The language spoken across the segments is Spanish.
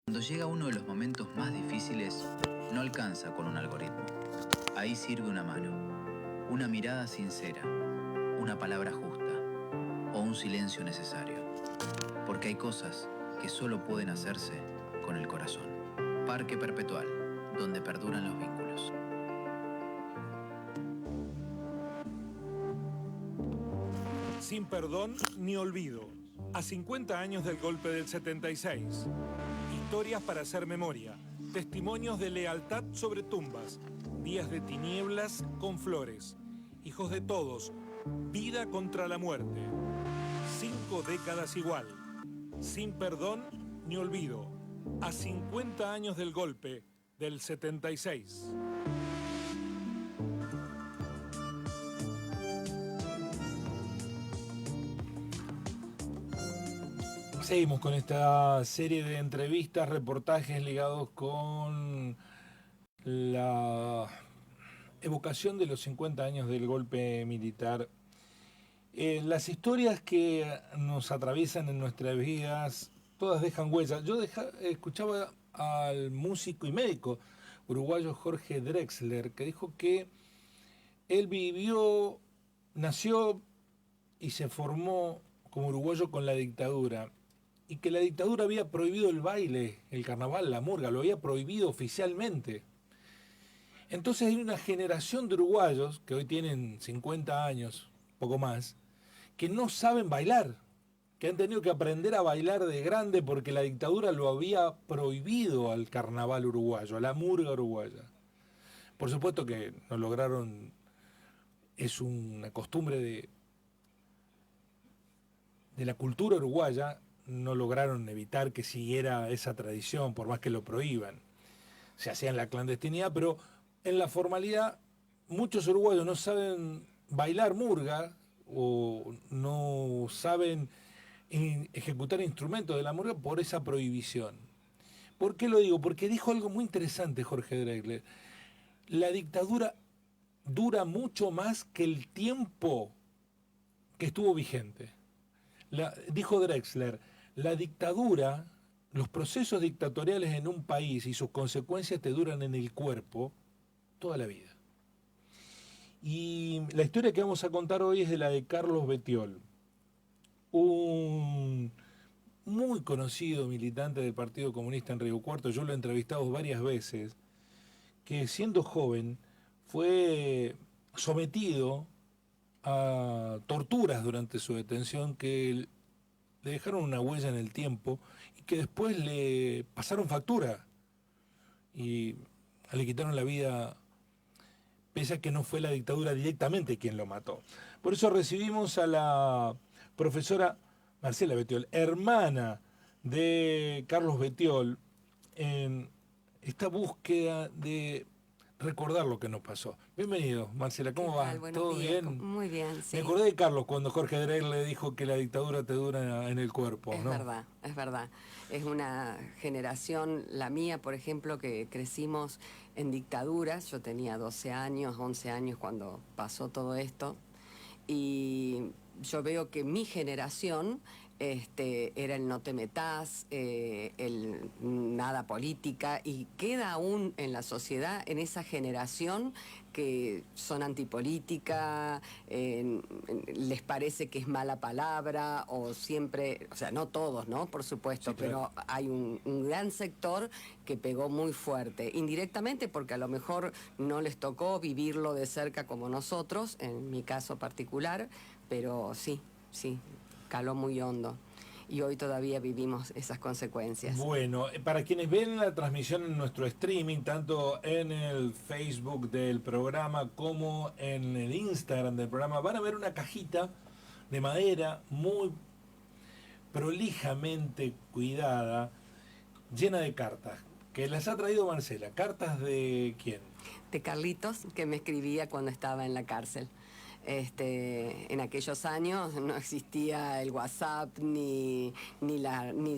Cuando llega uno de los momentos más difíciles, no alcanza con un algoritmo. Ahí sirve una mano, una mirada sincera, una palabra justa o un silencio necesario. Porque hay cosas que solo pueden hacerse con el corazón. Parque Perpetual, donde perduran los vínculos. Sin perdón ni olvido. A 50 años del golpe del 76. Historias para hacer memoria. Testimonios de lealtad sobre tumbas. Días de tinieblas con flores. Hijos de todos. Vida contra la muerte. 5 décadas igual. Sin perdón ni olvido. A 50 años del golpe del 76. Seguimos con esta serie de entrevistas, reportajes ligados con la evocación de los 50 años del golpe militar. Las historias que nos atraviesan en nuestras vidas, todas dejan huellas. Yo escuchaba al músico y médico uruguayo Jorge Drexler, que dijo que él nació y se formó como uruguayo con la dictadura, y que la dictadura había prohibido el baile, el carnaval, la murga, lo había prohibido oficialmente. Entonces hay una generación de uruguayos que hoy tienen 50 años, poco más, que no saben bailar, que han tenido que aprender a bailar de grande porque la dictadura lo había prohibido al carnaval uruguayo, a la murga uruguaya. Por supuesto que no lograron, es una costumbre de la cultura uruguaya, no lograron evitar que siguiera esa tradición, por más que lo prohíban. Se hacía en la clandestinidad, pero en la formalidad muchos uruguayos no saben bailar murga o no saben ejecutar instrumentos de la murga por esa prohibición. ¿Por qué lo digo? Porque dijo algo muy interesante Jorge Drexler. La dictadura dura mucho más que el tiempo que estuvo vigente. Dijo Drexler, la dictadura, los procesos dictatoriales en un país y sus consecuencias te duran en el cuerpo toda la vida. Y la historia que vamos a contar hoy es de la de Carlos Bettiol, un muy conocido militante del Partido Comunista en Río Cuarto. Yo lo he entrevistado varias veces, que siendo joven fue sometido a torturas durante su detención que le dejaron una huella en el tiempo y que después le pasaron factura y le quitaron la vida, pese a que no fue la dictadura directamente quien lo mató. Por eso recibimos a la profesora Marcela Bettiol, hermana de Carlos Bettiol, en esta búsqueda de recordar lo que nos pasó. Bienvenido, Marcela, ¿cómo va? ¿Todo bien? Muy bien, sí. Me acordé de Carlos cuando Jorge Drexler le dijo que la dictadura te dura en el cuerpo, Es ¿no? verdad, es verdad. Es una generación, la mía, por ejemplo, que crecimos en dictaduras. Yo tenía 12 años, 11 años cuando pasó todo esto. Y yo veo que mi generación era el no te metas, el nada política, y queda aún en la sociedad, en esa generación, que son antipolítica, les parece que es mala palabra, o siempre, o sea, no todos, ¿no? Por supuesto, sí, claro. Pero hay un gran sector que pegó muy fuerte, indirectamente porque a lo mejor no les tocó vivirlo de cerca como nosotros, en mi caso particular, pero sí, caló muy hondo. Y hoy todavía vivimos esas consecuencias. Bueno, para quienes ven la transmisión en nuestro streaming, tanto en el Facebook del programa como en el Instagram del programa, van a ver una cajita de madera muy prolijamente cuidada, llena de cartas, que las ha traído Marcela. ¿Cartas de quién? De Carlitos, que me escribía cuando estaba en la cárcel. En aquellos años no existía el WhatsApp ni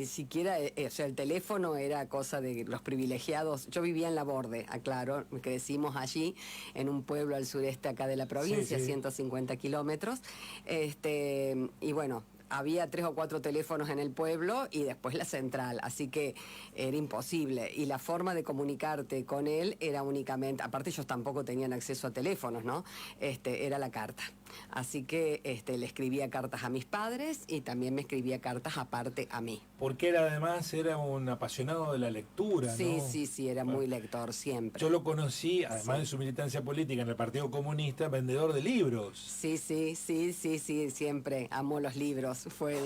siquiera, o sea, el teléfono era cosa de los privilegiados. Yo vivía en La Borde, aclaro, crecimos allí en un pueblo al sureste acá de la provincia, sí. 150 kilómetros, y bueno, había 3 o 4 teléfonos en el pueblo y después la central, así que era imposible. Y la forma de comunicarte con él era únicamente, aparte ellos tampoco tenían acceso a teléfonos, ¿no? Era la carta. Así que le escribía cartas a mis padres y también me escribía cartas aparte a mí. Porque él además era un apasionado de la lectura, Sí, ¿no? sí, sí, era muy lector siempre. Yo lo conocí, además de su militancia política en el Partido Comunista, vendedor de libros. Sí, sí, sí, sí, sí, siempre amó los libros. Fue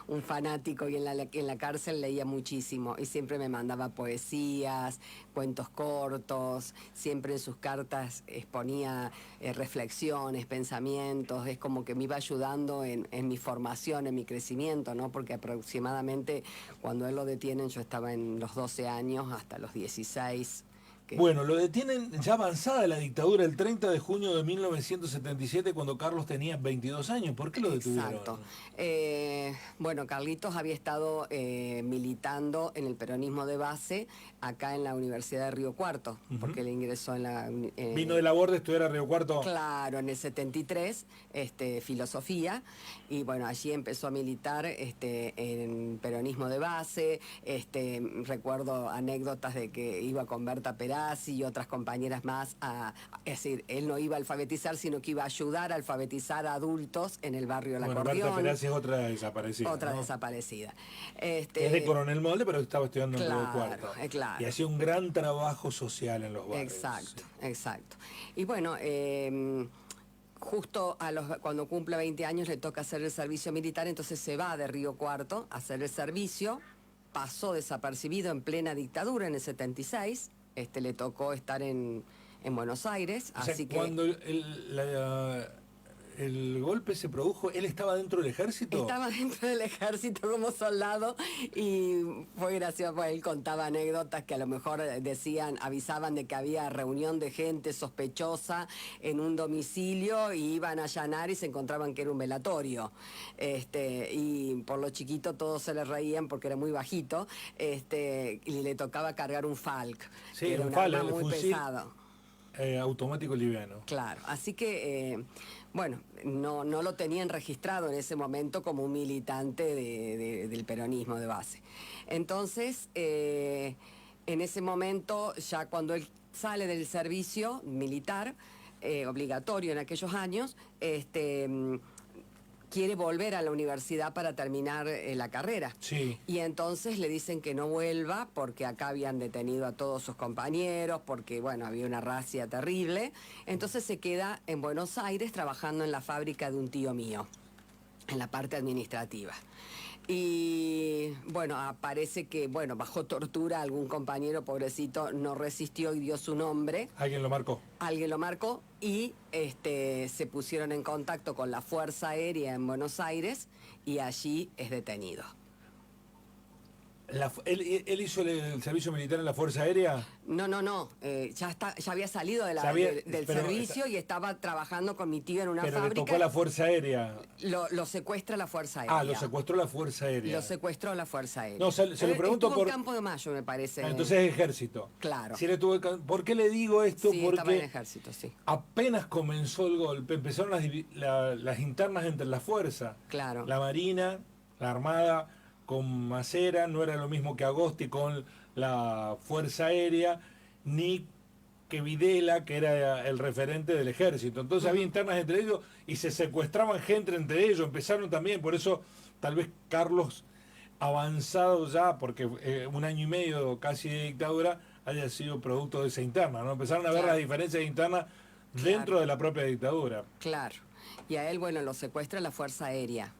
un fanático y en la cárcel leía muchísimo y siempre me mandaba poesías, cuentos cortos, siempre en sus cartas exponía reflexiones, pensamientos, es como que me iba ayudando en mi formación, en mi crecimiento, ¿no? Porque aproximadamente cuando él lo detienen yo estaba en los 12 años hasta los 16. Bueno, lo detienen ya avanzada la dictadura el 30 de junio de 1977 cuando Carlos tenía 22 años. ¿Por qué lo detuvieron? Exacto. Bueno, Carlitos había estado militando en el peronismo de base acá en la Universidad de Río Cuarto, porque él ingresó en la... Vino de labor de estudiar a Río Cuarto. Claro, en el 73, filosofía, y bueno, allí empezó a militar en peronismo de base. Recuerdo anécdotas de que iba con Berta Perazzi y otras compañeras más es decir, él no iba a alfabetizar, sino que iba a ayudar a alfabetizar a adultos en el barrio La Acordeón. Berta Perazzi es otra desaparecida. Otra ¿no? desaparecida. Es de Coronel Molde, pero estaba estudiando en Río Cuarto. Claro. Y hacía un gran trabajo social en los barrios. Exacto, exacto. Y bueno, justo cuando cumple 20 años le toca hacer el servicio militar, entonces se va de Río Cuarto a hacer el servicio, pasó desapercibido en plena dictadura en el 76, le tocó estar en Buenos Aires, O sea, así que... cuando el golpe se produjo, ¿él estaba dentro del ejército? Estaba dentro del ejército como soldado y fue gracioso, pues él contaba anécdotas que a lo mejor avisaban de que había reunión de gente sospechosa en un domicilio y iban a allanar y se encontraban que era un velatorio. Y por lo chiquito todos se le reían porque era muy bajito, y le tocaba cargar un Falk, Sí, que era un un Falk, arma el muy fusil pesado. Automático liviano. Claro, así que, bueno, no lo tenían registrado en ese momento como un militante del peronismo de base. Entonces, en ese momento, ya cuando él sale del servicio militar, obligatorio en aquellos años, quiere volver a la universidad para terminar la carrera. Sí. Y entonces le dicen que no vuelva porque acá habían detenido a todos sus compañeros, porque, bueno, había una racia terrible. Entonces se queda en Buenos Aires trabajando en la fábrica de un tío mío, en la parte administrativa. Y bueno, parece que, bueno, bajo tortura algún compañero pobrecito no resistió y dio su nombre. ¿Alguien lo marcó? Alguien lo marcó y se pusieron en contacto con la Fuerza Aérea en Buenos Aires y allí es detenido. ¿Él hizo el servicio militar en la Fuerza Aérea? No, ya había salido del servicio y estaba trabajando con mi tío en una pero fábrica. le tocó a la Fuerza Aérea. Lo secuestra la Fuerza Aérea. Lo secuestró la Fuerza Aérea. Lo secuestró la Fuerza Aérea. No, se lo pregunto estuvo por... en Campo de Mayo, me parece. Entonces es ejército. Claro. Si ¿Por qué le digo esto? Sí, porque estaba en ejército, sí. apenas comenzó el golpe, empezaron las internas entre la fuerza. Claro. La Marina, la Armada, con Macera, no era lo mismo que Agosti con la Fuerza Aérea, ni que Videla, que era el referente del ejército. Entonces había internas entre ellos y se secuestraban gente entre ellos, empezaron también, por eso tal vez Carlos, avanzado ya, porque 1 año y medio casi de dictadura, haya sido producto de esa interna, ¿no? Empezaron a ver las diferencias internas dentro de la propia dictadura. Claro. Y a él, bueno, lo secuestra la Fuerza Aérea.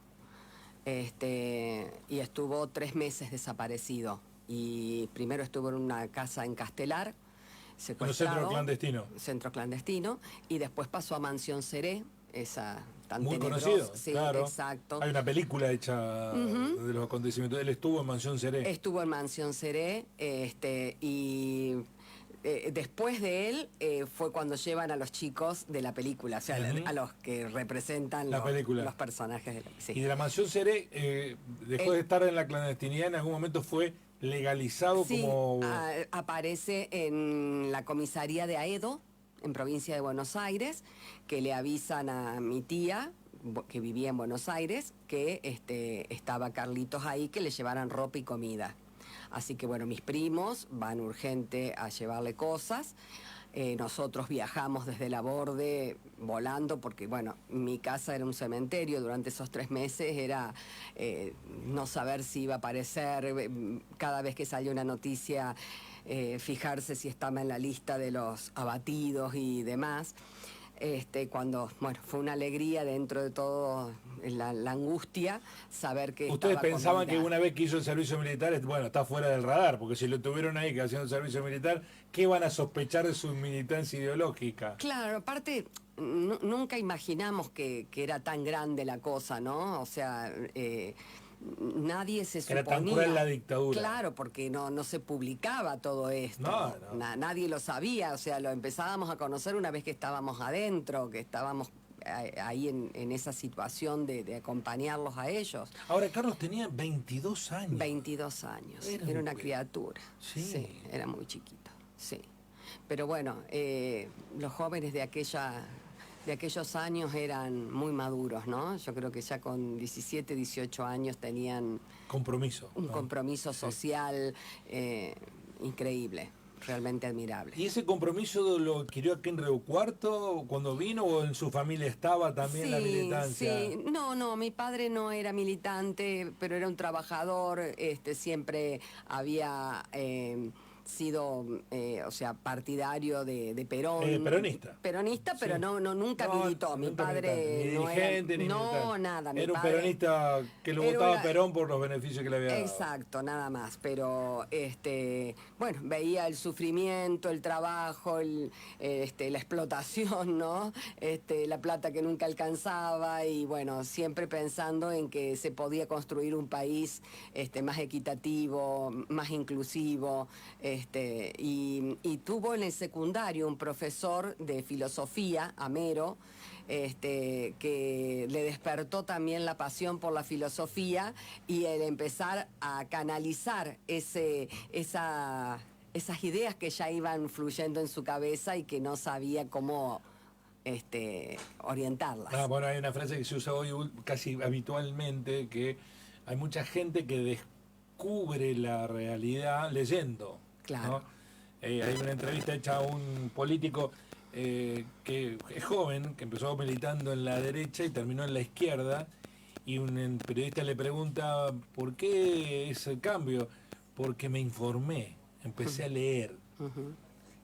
Y estuvo 3 meses desaparecido. Y primero estuvo en una casa en Castelar, secuestrado. Centro clandestino. Centro clandestino. Y después pasó a Mansión Seré, esa tan muy tenebrosa. conocido, Sí, claro. exacto. Hay una película hecha de los acontecimientos. Él estuvo en Mansión Seré. Estuvo en Mansión Seré, y después de él fue cuando llevan a los chicos de la película, o sea, a los que representan la película. Los personajes de la Y de la Mansión Seré, dejó de estar en la clandestinidad, en algún momento fue legalizado como... aparece en la comisaría de Aedo, en provincia de Buenos Aires, que le avisan a mi tía, que vivía en Buenos Aires, que estaba Carlitos ahí, que le llevaran ropa y comida. Así que bueno, mis primos van urgente a llevarle cosas. Nosotros viajamos desde la Borde volando porque, bueno, mi casa era un cementerio. Durante esos 3 meses era no saber si iba a aparecer, cada vez que salía una noticia, fijarse si estaba en la lista de los abatidos y demás. Cuando, bueno, fue una alegría dentro de todo la angustia, saber que Ustedes estaba pensaban con que vida. una vez que hizo el servicio militar, bueno, está fuera del radar, porque si lo tuvieron ahí que haciendo el servicio militar, ¿qué van a sospechar de su militancia ideológica? Claro, aparte, nunca imaginamos que era tan grande la cosa, ¿no? O sea, nadie se suponía... Era tan cruel la dictadura. Claro, porque no se publicaba todo esto. No. Nadie lo sabía, o sea, lo empezábamos a conocer una vez que estábamos adentro, que estábamos ahí en esa situación de acompañarlos a ellos. Ahora, Carlos tenía 22 años. 22 años, Era era un una bebé. criatura. Sí. Era muy chiquito, sí. Pero bueno, los jóvenes de aquellos años eran muy maduros, ¿no? Yo creo que ya con 17, 18 años tenían Compromiso. un ¿no? compromiso social increíble, realmente admirable. ¿Y ese compromiso lo adquirió aquí en Río Cuarto cuando vino o en su familia estaba también la militancia? Sí, no, mi padre no era militante, pero era un trabajador, siempre había sido, o sea, partidario de Perón. Peronista. Peronista, Sí. pero nunca militó. Mi nunca padre militante, ni no dirigente, era, ni no, militar. nada. Mi Era un padre- peronista que lo era votaba una- a Perón por los beneficios que le había dado. Exacto, nada más. Pero, bueno, veía el sufrimiento, el trabajo, la explotación, ¿no? La plata que nunca alcanzaba y, bueno, siempre pensando en que se podía construir un país más equitativo, más inclusivo, y tuvo en el secundario un profesor de filosofía, Amero, que le despertó también la pasión por la filosofía y el empezar a canalizar esas ideas que ya iban fluyendo en su cabeza y que no sabía cómo orientarlas. Bueno, hay una frase que se usa hoy casi habitualmente, que hay mucha gente que descubre la realidad leyendo. Claro. ¿no? Hay una entrevista hecha a un político que es joven, que empezó militando en la derecha y terminó en la izquierda, y un periodista le pregunta ¿por qué ese cambio? Porque me informé, empecé a leer. Ujú.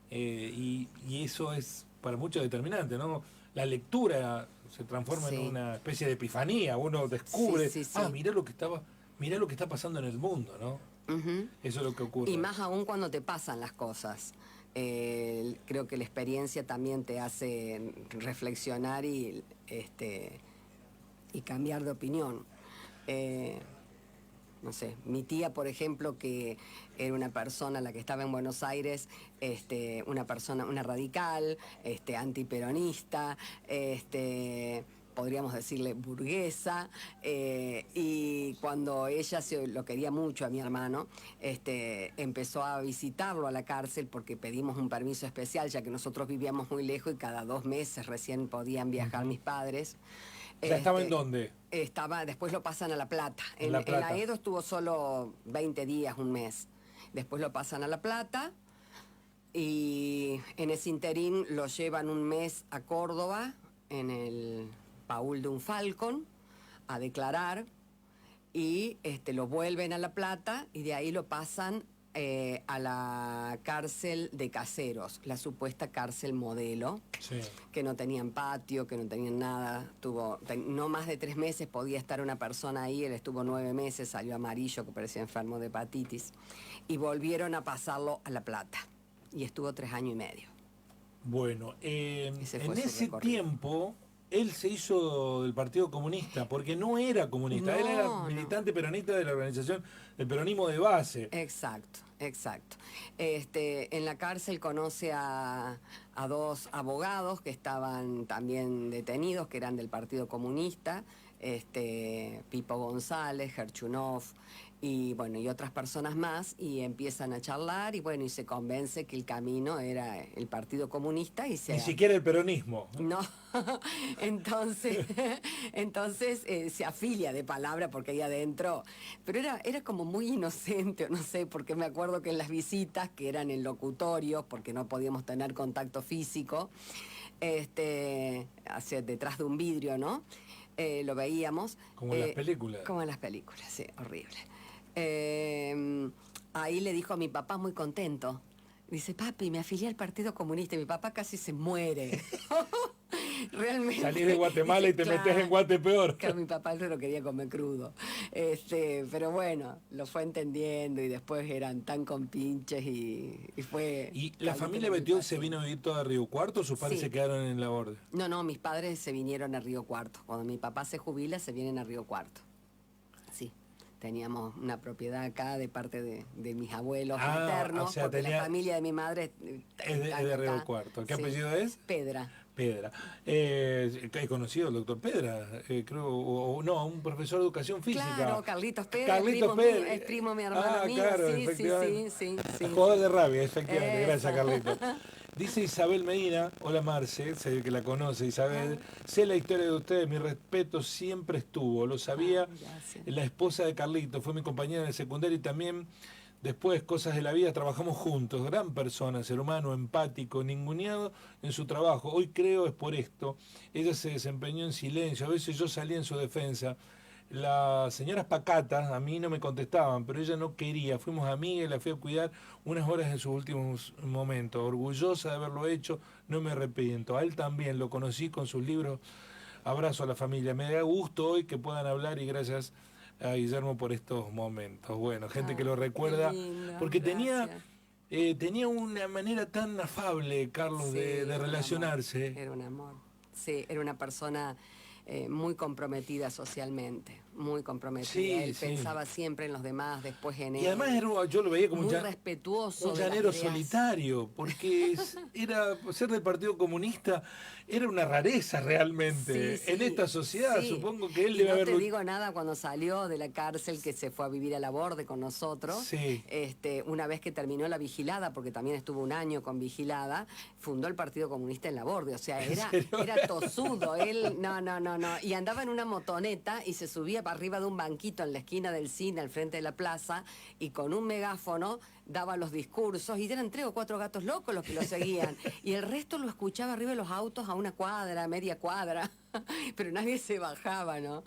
Y eso es para muchos determinante, ¿no? La lectura se transforma Sí. en una especie de epifanía, uno descubre, Sí. mirá lo que está pasando en el mundo, ¿no? Ujú. Eso es lo que ocurre. Y más aún cuando te pasan las cosas. Creo que la experiencia también te hace reflexionar y cambiar de opinión. No sé, mi tía, por ejemplo, que era una persona, la que estaba en Buenos Aires, una radical, antiperonista, podríamos decirle burguesa, y cuando ella lo quería mucho a mi hermano, empezó a visitarlo a la cárcel porque pedimos un permiso especial, ya que nosotros vivíamos muy lejos y cada 2 meses recién podían viajar mis padres. ¿Ya estaba en dónde? Después lo pasan a La Plata. En La Plata. En la Edo estuvo solo 20 días, un mes. Después lo pasan a La Plata y en ese interín lo llevan un mes a Córdoba, en el Paul de un Falcon, a declarar, y lo vuelven a La Plata y de ahí lo pasan a la cárcel de Caseros, la supuesta cárcel modelo, Sí. que no tenían patio, que no tenían nada. No más de 3 meses podía estar una persona ahí, él estuvo 9 meses, salió amarillo, que parecía enfermo de hepatitis, y volvieron a pasarlo a La Plata, y estuvo 3 años y medio. Bueno, Ese fue en su ese recorrido. tiempo él se hizo del Partido Comunista, porque no era comunista, él era No. militante peronista de la organización del peronismo de base. Exacto. En la cárcel conoce a 2 abogados que estaban también detenidos, que eran del Partido Comunista, Pipo González, Gerchunov, y bueno, y otras personas más, y empiezan a charlar, y bueno, y se convence que el camino era el Partido Comunista y se... Ni siquiera el peronismo. No, entonces, se afilia de palabra porque ahí adentro, pero era como muy inocente, no sé, porque me acuerdo que en las visitas, que eran en locutorios, porque no podíamos tener contacto físico, hacia detrás de un vidrio, ¿no? Lo veíamos. Como en las películas. Como en las películas, sí, horrible. Ahí le dijo a mi papá muy contento. Dice, papi, me afilié al Partido Comunista. Y mi papá casi se muere. Realmente. Salís de Guatemala y te metés en Guatepeor. Que mi papá se lo quería comer crudo. Pero bueno, lo fue entendiendo y después eran tan compinches y fue... ¿Y la familia Betiol se vino a vivir toda a Río Cuarto o sus padres Sí. se quedaron en la borde? No, mis padres se vinieron a Río Cuarto. Cuando mi papá se jubila, se vienen a Río Cuarto. Sí. Teníamos una propiedad acá de parte de mis abuelos maternos, o sea, porque la familia de mi madre es de Río acá. Cuarto. ¿Qué Sí. apellido es? Pedra. Pedra. He conocido al doctor Pedra, creo, no, un profesor de educación física. Claro, Carlitos Pedra, Carlitos Pedra. es primo mi hermano mío. Claro, Sí. Jugador de rabia, efectivamente. Eso. Gracias, Carlitos. Dice Isabel Medina, hola Marce, sé que la conoce Isabel, sé la historia de ustedes, mi respeto siempre estuvo, lo sabía, la esposa de Carlitos, fue mi compañera en el secundario y también después, cosas de la vida, trabajamos juntos, gran persona, ser humano, empático, ninguneado en su trabajo, hoy creo es por esto, ella se desempeñó en silencio, a veces yo salía en su defensa. Las señoras pacatas a mí no me contestaban, pero ella no quería. Fuimos amigas y la fui a cuidar unas horas en sus últimos momentos. Orgullosa de haberlo hecho, no me arrepiento. A él también lo conocí con sus libros. Abrazo a la familia. Me da gusto hoy que puedan hablar y gracias a Guillermo por estos momentos. Bueno, gente que lo recuerda, lindo, porque gracias. tenía una manera tan afable, Carlos, Sí, de era un relacionarse. amor, era un amor. Sí, era una persona muy comprometida socialmente, muy comprometida. Sí, Él sí. pensaba siempre en los demás, después en él. Y además yo lo veía como muy un respetuoso. un de las llanero ideas. solitario, porque ser del Partido Comunista era una rareza realmente Sí, en sí, esta sociedad. sí. Supongo que él Y debe no haberlo... te digo nada cuando salió de la cárcel, que se fue a vivir a la Borde con nosotros. Sí. Una vez que terminó la vigilada, porque también estuvo un año con vigilada, fundó el Partido Comunista en la Borde. O sea, ¿En era tosudo. Él, no. Y andaba en una motoneta y se subía para arriba de un banquito en la esquina del cine, al frente de la plaza, y con un megáfono daba los discursos, y eran 3 o 4 gatos locos los que lo seguían, y el resto lo escuchaba arriba de los autos a una cuadra, media cuadra, pero nadie se bajaba, ¿no?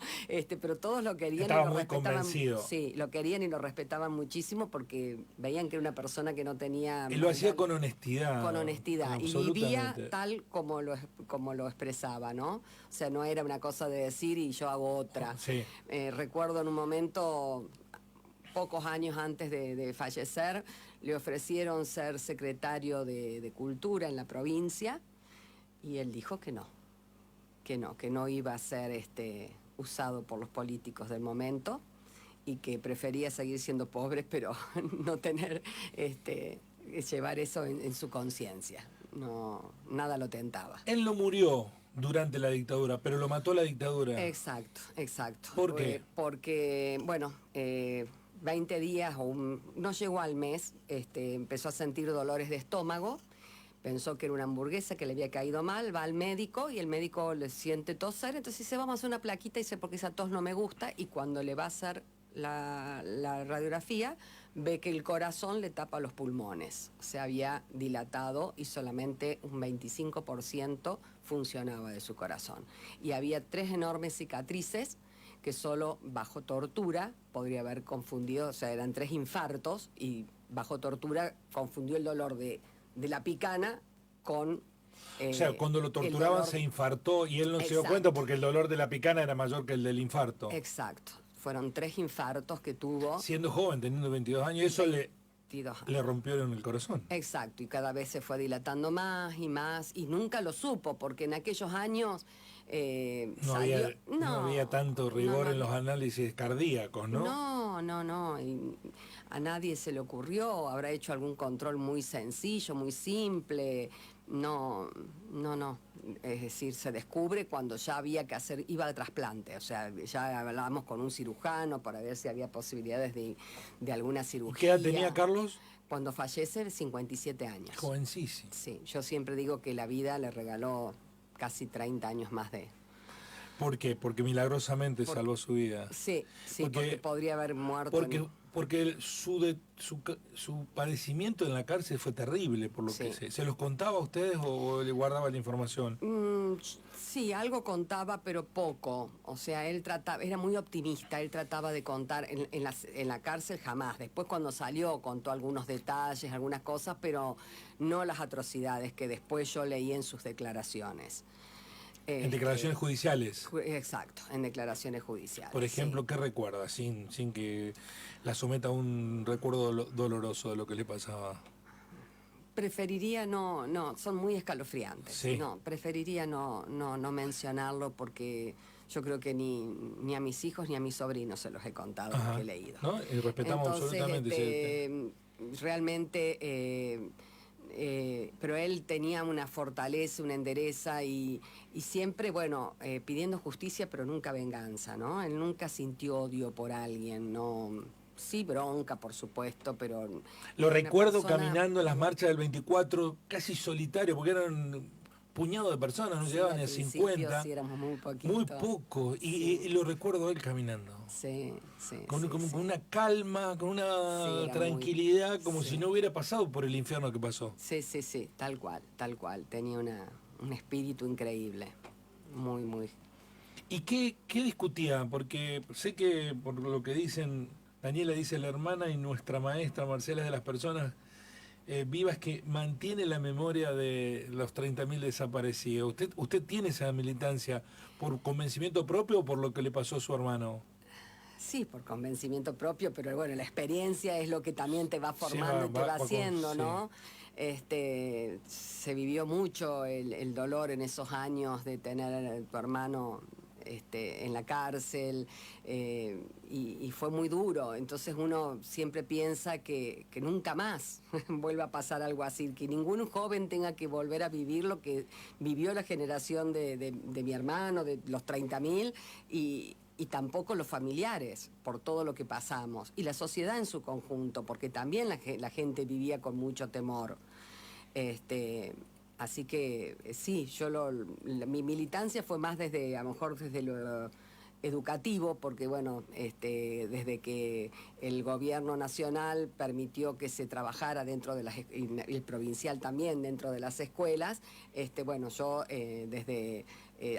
Pero todos lo querían. Estaba y lo muy respetaban. convencido. Sí, lo querían y lo respetaban muchísimo porque veían que era una persona que no tenía... Y lo hacía con honestidad. Con honestidad, y vivía absolutamente. tal como lo expresaba, ¿no? O sea, no era una cosa de decir y yo hago otra. Sí. Recuerdo en un momento, pocos años antes de fallecer, le ofrecieron ser secretario de Cultura en la provincia y él dijo que no iba a ser usado por los políticos del momento y que prefería seguir siendo pobre, pero no tener, llevar eso en su conciencia. No, nada lo tentaba. Él no murió durante la dictadura, pero lo mató la dictadura. Exacto. ¿Por qué? Porque, bueno, 20 días no llegó al mes, empezó a sentir dolores de estómago, pensó que era una hamburguesa que le había caído mal, va al médico y el médico le siente toser, entonces dice, vamos a hacer una plaquita, dice, porque esa tos no me gusta, y cuando le va a hacer la radiografía, ve que el corazón le tapa los pulmones. Se había dilatado y solamente un 25% funcionaba de su corazón. Y había 3 enormes cicatrices que solo bajo tortura podría haber confundido, o sea, eran 3 infartos y bajo tortura confundió el dolor de la picana con... o sea, cuando lo torturaban se infartó y él no se dio cuenta porque el dolor de la picana era mayor que el del infarto. Exacto. Fueron 3 infartos que tuvo. Siendo joven, teniendo 22 años, eso le rompió en el corazón. Exacto, y cada vez se fue dilatando más, y nunca lo supo, porque en aquellos años no había tanto rigor en los análisis cardíacos, ¿no? No, y a nadie se le ocurrió, habrá hecho algún control muy sencillo, muy simple, no, es decir, se descubre cuando ya había que iba de trasplante, o sea, ya hablábamos con un cirujano para ver si había posibilidades de alguna cirugía. ¿Qué edad tenía Carlos? Cuando fallece, 57 años. Jovencísimo. Sí, yo siempre digo que la vida le regaló casi 30 años más de... ¿Por qué? Porque milagrosamente salvó su vida. Sí, porque podría haber muerto. Porque su padecimiento en la cárcel fue terrible, por lo que ¿se los contaba a ustedes o le guardaba la información? Sí, algo contaba, pero poco. O sea, él era muy optimista, él trataba de contar, en la cárcel jamás. Después cuando salió contó algunos detalles, algunas cosas, pero no las atrocidades que después yo leí en sus declaraciones. En declaraciones judiciales. Exacto, en declaraciones judiciales. Por ejemplo, ¿qué recuerda? Sin que la someta a un recuerdo doloroso de lo que le pasaba. Preferiría no, son muy escalofriantes. Sí. No, preferiría no mencionarlo porque yo creo que ni a mis hijos ni a mis sobrinos se los he contado lo que he leído. ¿No? Y respetamos absolutamente. Realmente... pero él tenía una fortaleza, una endereza y siempre, bueno, pidiendo justicia, pero nunca venganza, ¿no? Él nunca sintió odio por alguien, ¿no? Sí, bronca, por supuesto, pero... Lo recuerdo caminando en las marchas del 24, casi solitario, porque eran puñado de personas, no llegaban ni a 50. Sí, éramos muy poquitos. Muy poco, y lo recuerdo él caminando. Sí. Con una calma, con una tranquilidad, como si no hubiera pasado por el infierno que pasó. Sí, tal cual. Tenía un espíritu increíble, muy. ¿Y qué discutía? Porque sé que, por lo que dicen, Daniela dice la hermana y nuestra maestra Marcela es de las personas vivas que mantiene la memoria de los 30.000 desaparecidos. ¿Usted tiene esa militancia por convencimiento propio o por lo que le pasó a su hermano? Sí, por convencimiento propio, pero bueno, la experiencia es lo que también te va formando y te va haciendo, ¿no? Se vivió mucho el dolor en esos años de tener a tu hermano en la cárcel y fue muy duro. Entonces uno siempre piensa que nunca más vuelva a pasar algo así, que ningún joven tenga que volver a vivir lo que vivió la generación de mi hermano, de los 30.000 y tampoco los familiares, por todo lo que pasamos, y la sociedad en su conjunto, porque también la gente vivía con mucho temor. Así que sí, mi militancia fue más desde, a lo mejor desde lo educativo, porque bueno, desde que el gobierno nacional permitió que se trabajara dentro de el provincial también dentro de las escuelas, bueno, yo desde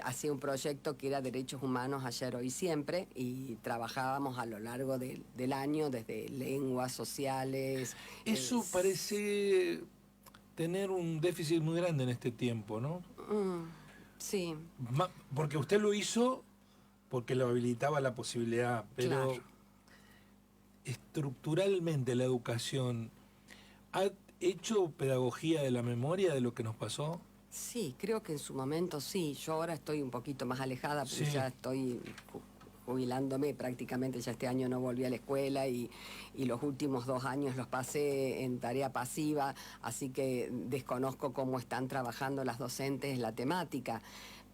hacía un proyecto que era Derechos Humanos Ayer, Hoy, Siempre, y trabajábamos a lo largo del año desde lenguas sociales. Eso parece tener un déficit muy grande en este tiempo, ¿no? Sí. Porque usted lo hizo porque lo habilitaba la posibilidad, pero claro. Estructuralmente la educación ha hecho pedagogía de la memoria de lo que nos pasó. Sí, creo que en su momento sí. Yo ahora estoy un poquito más alejada porque ya estoy jubilándome, prácticamente ya este año no volví a la escuela y los últimos 2 años los pasé en tarea pasiva, así que desconozco cómo están trabajando las docentes la temática.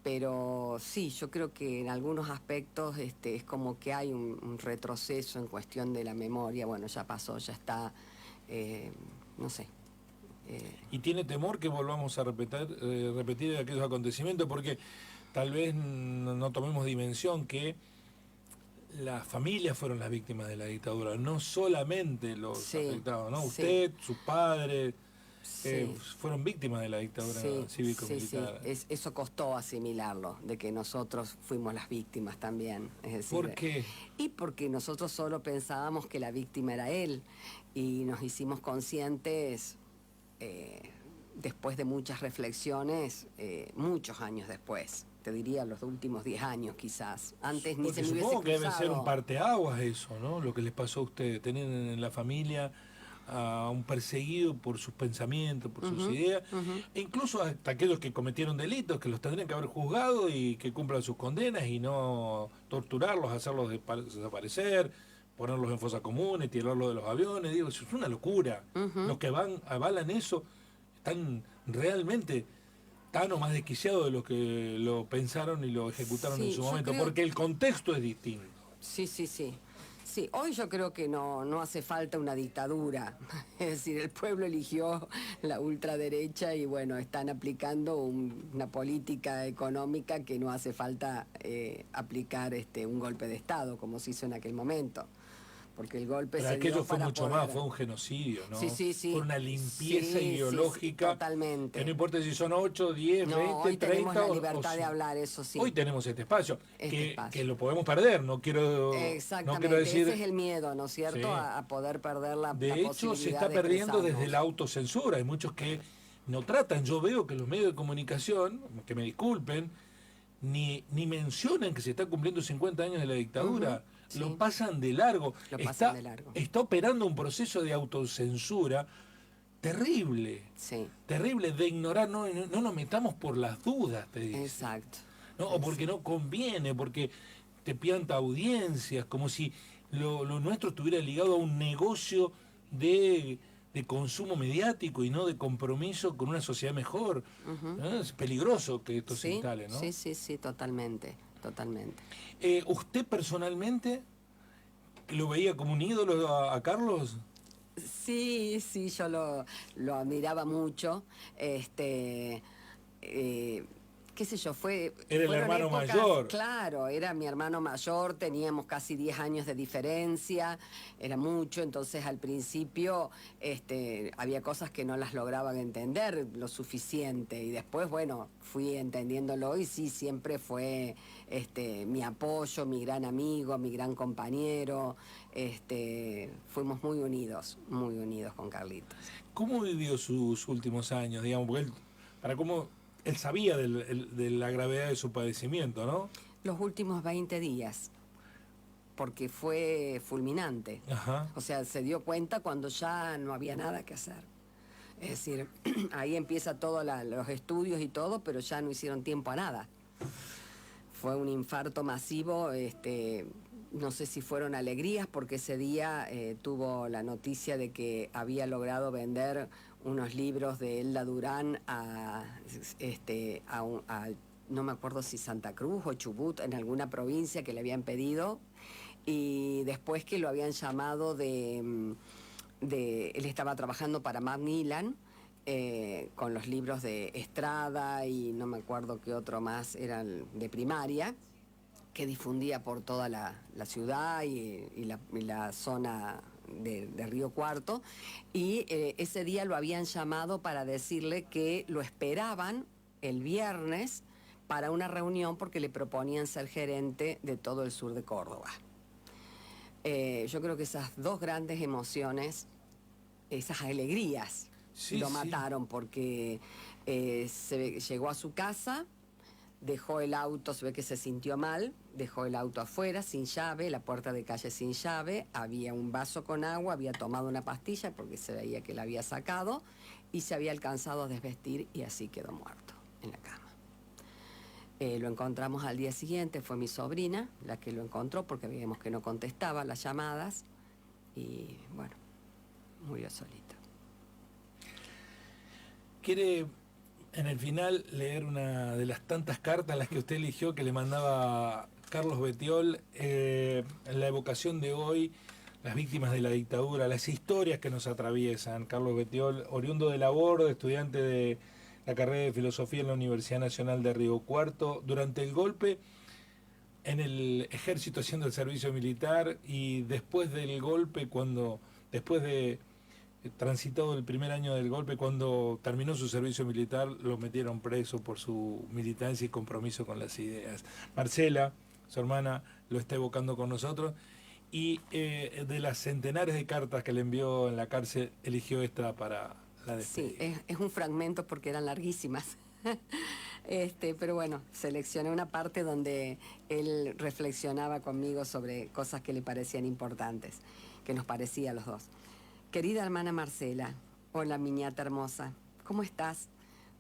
Pero sí, yo creo que en algunos aspectos es como que hay un retroceso en cuestión de la memoria. Bueno, ya pasó, ya está, no sé. ¿Y tiene temor que volvamos a repetir aquellos acontecimientos? Porque tal vez no tomemos dimensión que las familias fueron las víctimas de la dictadura, no solamente los afectados, ¿no? Usted, sus padres... fueron víctimas de la dictadura cívico-militar. Sí. Eso costó asimilarlo, de que nosotros fuimos las víctimas también. Es decir, ¿por qué? Y porque nosotros solo pensábamos que la víctima era él y nos hicimos conscientes después de muchas reflexiones, muchos años después. Te diría los últimos 10 años quizás. Antes ni se me hubiese supongo que cruzado. debe ser un parteaguas eso, ¿no? Lo que les pasó a ustedes, tener en la familia a un perseguido por sus pensamientos, por sus ideas, e incluso hasta aquellos que cometieron delitos, que los tendrían que haber juzgado y que cumplan sus condenas y no torturarlos, hacerlos desaparecer, ponerlos en fosas comunes, tirarlos de los aviones. Digo, eso es una locura. Los que avalan eso están realmente tan o más desquiciado de los que lo pensaron y lo ejecutaron en Sí, su yo momento, creo porque el contexto es distinto. Sí, sí, sí. Sí, hoy yo creo que no hace falta una dictadura. Es decir, el pueblo eligió la ultraderecha y bueno, están aplicando una política económica que no hace falta aplicar un golpe de Estado, como se hizo en aquel momento. Porque el golpe Pero se dio aquello fue para mucho poder... más, fue un genocidio, ¿no? Sí, sí, sí. Fue una limpieza Sí, ideológica. sí, totalmente. Que no importa si son 8, 10, No, 20, hoy 30 tenemos la o libertad de hablar, eso sí. Hoy tenemos este espacio, Este espacio. que lo podemos perder, no quiero Exactamente, decir... ese es el miedo, ¿no es cierto? Sí. A poder perder la De la hecho, posibilidad se está de perdiendo desde expresarnos. la autocensura. Hay muchos que no tratan. Yo veo que los medios de comunicación, que me disculpen, ni mencionan que se está cumpliendo 50 años de la dictadura. Sí. Lo pasan de largo. Lo pasan de largo. Está operando un proceso de autocensura terrible. Sí, Terrible de ignorar. No nos metamos por las dudas, te dice. exacto. ¿No? O porque no conviene, porque te pianta audiencias, como si lo nuestro estuviera ligado a un negocio de consumo mediático y no de compromiso con una sociedad mejor. ¿No? Es peligroso que esto se Sí, instale, ¿no? sí, sí, sí, totalmente, totalmente. ¿Usted personalmente lo veía como un ídolo a Carlos? Sí, sí, yo lo admiraba mucho. Qué sé yo, Era el fueron hermano épocas, mayor. claro, era mi hermano mayor, teníamos casi 10 años de diferencia, era mucho, entonces al principio había cosas que no las lograban entender lo suficiente y después, bueno, fui entendiéndolo y sí, siempre fue mi apoyo, mi gran amigo, mi gran compañero, fuimos muy unidos con Carlitos. ¿Cómo vivió sus últimos años, digamos? Porque él sabía de la gravedad de su padecimiento, ¿no? Los últimos 20 días, porque fue fulminante. Ajá. O sea, se dio cuenta cuando ya no había nada que hacer. Es decir, ahí empieza todos los estudios y todo, pero ya no hicieron tiempo a nada. Fue un infarto masivo, no sé si fueron alegrías, porque ese día tuvo la noticia de que había logrado vender unos libros de Elda Durán no me acuerdo si Santa Cruz o Chubut, en alguna provincia que le habían pedido, y después que lo habían llamado él estaba trabajando para Macmillan, con los libros de Estrada y no me acuerdo qué otro más eran de primaria, que difundía por toda la ciudad y la zona de Río Cuarto, y ese día lo habían llamado para decirle que lo esperaban el viernes para una reunión porque le proponían ser gerente de todo el sur de Córdoba. Yo creo que esas dos grandes emociones, esas alegrías, Sí, lo sí. mataron porque llegó a su casa, dejó el auto, se ve que se sintió mal, dejó el auto afuera sin llave, la puerta de calle sin llave, había un vaso con agua, había tomado una pastilla porque se veía que la había sacado y se había alcanzado a desvestir y así quedó muerto en la cama. Lo encontramos al día siguiente, fue mi sobrina la que lo encontró porque veíamos que no contestaba las llamadas y bueno, murió solito. ¿Quiere en el final leer una de las tantas cartas las que usted eligió que le mandaba Carlos Betiol, en la evocación de hoy, las víctimas de la dictadura, las historias que nos atraviesan? Carlos Betiol, oriundo de Labor, estudiante de la carrera de Filosofía en la Universidad Nacional de Río Cuarto, durante el golpe en el ejército haciendo el servicio militar y después del golpe, después de transitado el primer año del golpe, cuando terminó su servicio militar, lo metieron preso por su militancia y compromiso con las ideas. Marcela, su hermana, lo está evocando con nosotros y de las centenares de cartas que le envió en la cárcel, eligió esta para la despedida. Sí, es un fragmento porque eran larguísimas. Pero bueno, seleccioné una parte donde él reflexionaba conmigo sobre cosas que le parecían importantes, que nos parecía a los dos. Querida hermana Marcela, hola mi ñata hermosa, ¿cómo estás?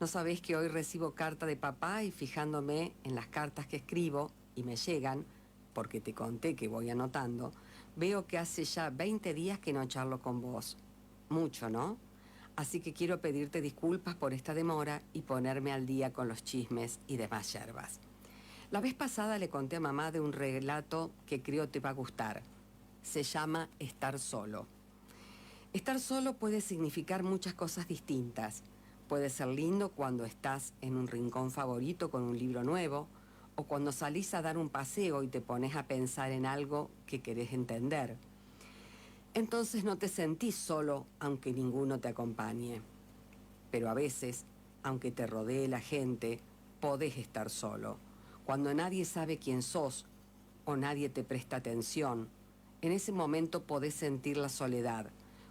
¿No sabés que hoy recibo carta de papá y fijándome en las cartas que escribo y me llegan, porque te conté que voy anotando, veo que hace ya 20 días que no charlo con vos? Mucho, ¿no? Así que quiero pedirte disculpas por esta demora y ponerme al día con los chismes y demás yerbas. La vez pasada le conté a mamá de un relato que creo te va a gustar. Se llama Estar solo. Estar solo puede significar muchas cosas distintas. Puede ser lindo cuando estás en un rincón favorito con un libro nuevo, o cuando salís a dar un paseo y te pones a pensar en algo que querés entender. Entonces no te sentís solo aunque ninguno te acompañe. Pero a veces, aunque te rodee la gente, podés estar solo. Cuando nadie sabe quién sos o nadie te presta atención, en ese momento podés sentir la soledad,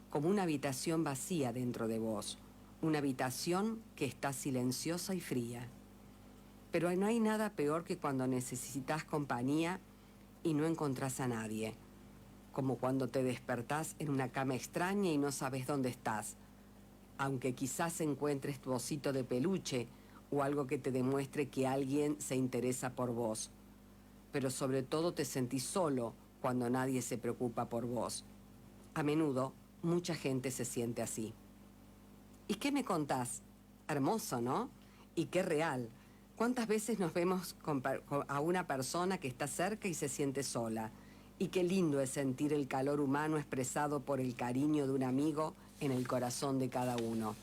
como una habitación vacía dentro de vos, una habitación que está silenciosa y fría. Pero no hay nada peor que cuando necesitas compañía y no encontrás a nadie, como cuando te despertás en una cama extraña y no sabes dónde estás, aunque quizás encuentres tu osito de peluche o algo que te demuestre que alguien se interesa por vos. Pero sobre todo te sentís solo cuando nadie se preocupa por vos. A menudo, mucha gente se siente así. ¿Y qué me contás? Hermoso, ¿no? Y qué real. ¿Cuántas veces nos vemos a una persona que está cerca y se siente sola? Y qué lindo es sentir el calor humano expresado por el cariño de un amigo en el corazón de cada uno.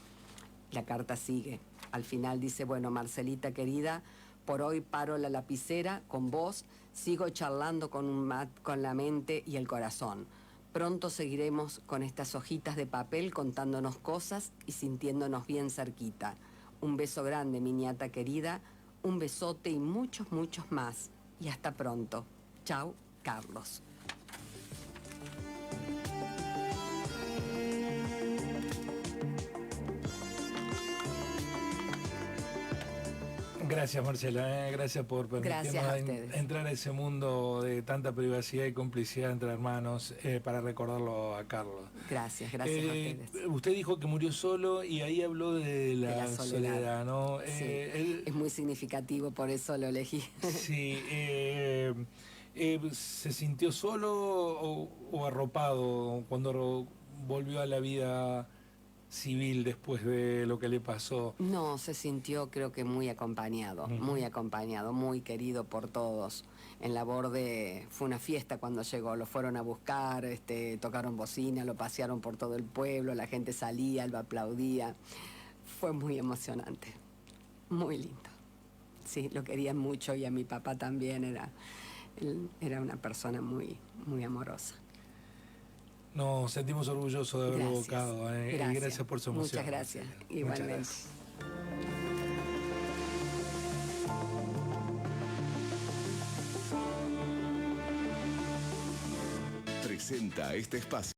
La carta sigue. Al final dice, bueno, Marcelita querida, por hoy paro la lapicera con vos, sigo charlando con la mente y el corazón. Pronto seguiremos con estas hojitas de papel contándonos cosas y sintiéndonos bien cerquita. Un beso grande, mi niata querida, un besote y muchos, muchos más. Y hasta pronto. Chau, Carlos. Gracias, Marcela, gracias por Gracias a permitirnos ustedes. entrar a ese mundo de tanta privacidad y complicidad entre hermanos para recordarlo a Carlos. Gracias a ustedes. Usted dijo que murió solo y ahí habló de la soledad, ¿no? Sí, es muy significativo, por eso lo elegí. Sí, ¿se sintió solo o arropado cuando volvió a la vida civil después de lo que le pasó? No, se sintió creo que muy acompañado, muy querido por todos. En Laborde fue una fiesta cuando llegó, lo fueron a buscar, tocaron bocina, lo pasearon por todo el pueblo, la gente salía, lo aplaudía. Fue muy emocionante, muy lindo. Sí, lo querían mucho y a mi papá también, era una persona muy, muy amorosa. Nos sentimos orgullosos de haberlo evocado. Gracias por su emoción. Muchas gracias, igualmente. Muchas gracias. Presenta este espacio.